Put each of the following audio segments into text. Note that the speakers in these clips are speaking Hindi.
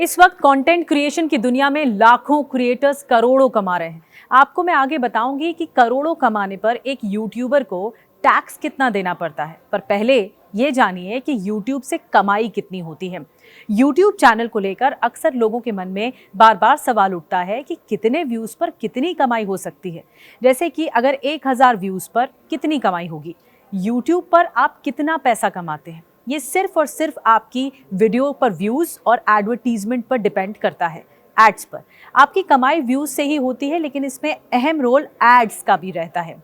इस वक्त कंटेंट क्रिएशन की दुनिया में लाखों क्रिएटर्स करोड़ों कमा रहे हैं। आपको मैं आगे बताऊंगी कि करोड़ों कमाने पर एक यूट्यूबर को टैक्स कितना देना पड़ता है। पर पहले ये जानिए कि यूट्यूब से कमाई कितनी होती है। यूट्यूब चैनल को लेकर अक्सर लोगों के मन में बार बार सवाल उठता है कि कितने व्यूज पर कितनी कमाई हो सकती है। जैसे कि अगर 1000 व्यूज पर कितनी कमाई होगी, यूट्यूब पर आप कितना पैसा कमाते हैं, ये सिर्फ और सिर्फ आपकी वीडियो पर व्यूज और एडवर्टीजमेंट पर डिपेंड करता है। एड्स पर आपकी कमाई व्यूज से ही होती है, लेकिन इसमें अहम रोल एड्स का भी रहता है।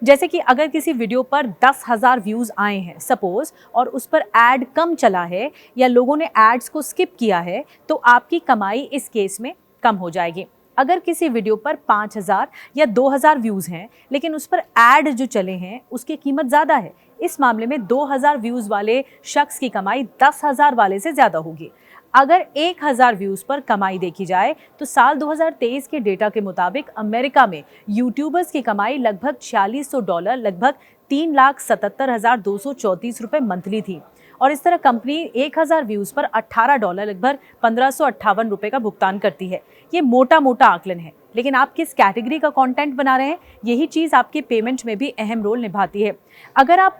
जैसे कि अगर किसी वीडियो पर 10,000 व्यूज आए हैं सपोज, और उस पर एड कम चला है या लोगों ने एड्स को स्किप किया है, तो आपकी कमाई इस केस में कम हो जाएगी। अगर किसी वीडियो पर 5,000 या 2,000 व्यूज हैं, लेकिन उस पर एड जो चले हैं उसकी कीमत ज़्यादा है, इस मामले में 2,000 व्यूज वाले शख्स की कमाई 10,000 वाले से ज़्यादा होगी। अगर 1,000 व्यूज पर कमाई देखी जाए तो साल 2023 के डेटा के मुताबिक अमेरिका में यूट्यूबर्स की कमाई लगभग $4600, लगभग $3,77,234 मंथली थी। और इस तरह कंपनी 1,000 व्यूज पर $18, लगभग ₹1,558 का भुगतान करती है। ये मोटा मोटा आकलन है, लेकिन आप किस कैटेगरी का कंटेंट बना रहे हैं, यही चीज़ आपके पेमेंट में भी अहम रोल निभाती है। अगर आप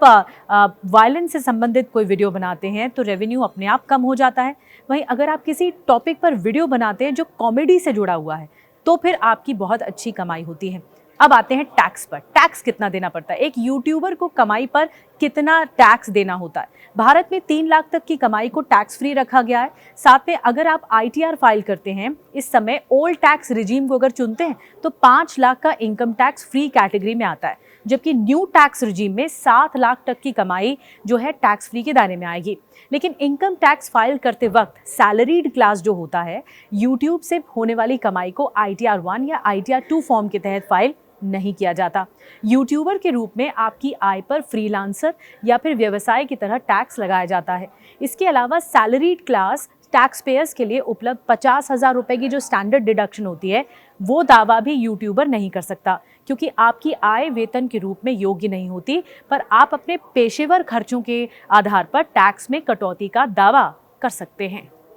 वायलेंस से संबंधित कोई वीडियो बनाते हैं तो रेवेन्यू अपने आप कम हो जाता है। वहीं अगर आप किसी टॉपिक पर वीडियो बनाते हैं जो कॉमेडी से जुड़ा हुआ है, तो फिर आपकी बहुत अच्छी कमाई होती है। अब आते हैं टैक्स पर। टैक्स कितना देना पड़ता है, एक यूट्यूबर को कमाई पर कितना टैक्स देना होता है। भारत में 3 लाख तक की कमाई को टैक्स फ्री रखा गया है। साथ में अगर आप ITR फाइल करते हैं, इस समय ओल्ड टैक्स रिजीम को अगर चुनते हैं तो 5 लाख का इनकम टैक्स फ्री कैटेगरी में आता है, जबकि न्यू टैक्स रिजीम में 7 लाख तक की कमाई जो है टैक्स फ्री के दायरे में आएगी। लेकिन इनकम टैक्स फाइल करते वक्त सैलरीड क्लास जो होता है, यूट्यूब से होने वाली कमाई को ITR 1 या ITR 2 फॉर्म के तहत फाइल नहीं किया जाता। यूट्यूबर के रूप में आपकी आय पर फ्रीलांसर या फिर व्यवसाय की तरह टैक्स लगाया जाता है। इसके अलावा सैलरीड क्लास टैक्स पेयर्स के लिए उपलब्ध 50,000 रुपए की जो स्टैंडर्ड डिडक्शन होती है, वो दावा भी यूट्यूबर नहीं कर सकता, क्योंकि आपकी आय वेतन के रूप में योग्य नहीं होती। पर आप अपने पेशेवर खर्चों के आधार पर टैक्स में कटौती का दावा कर सकते हैं।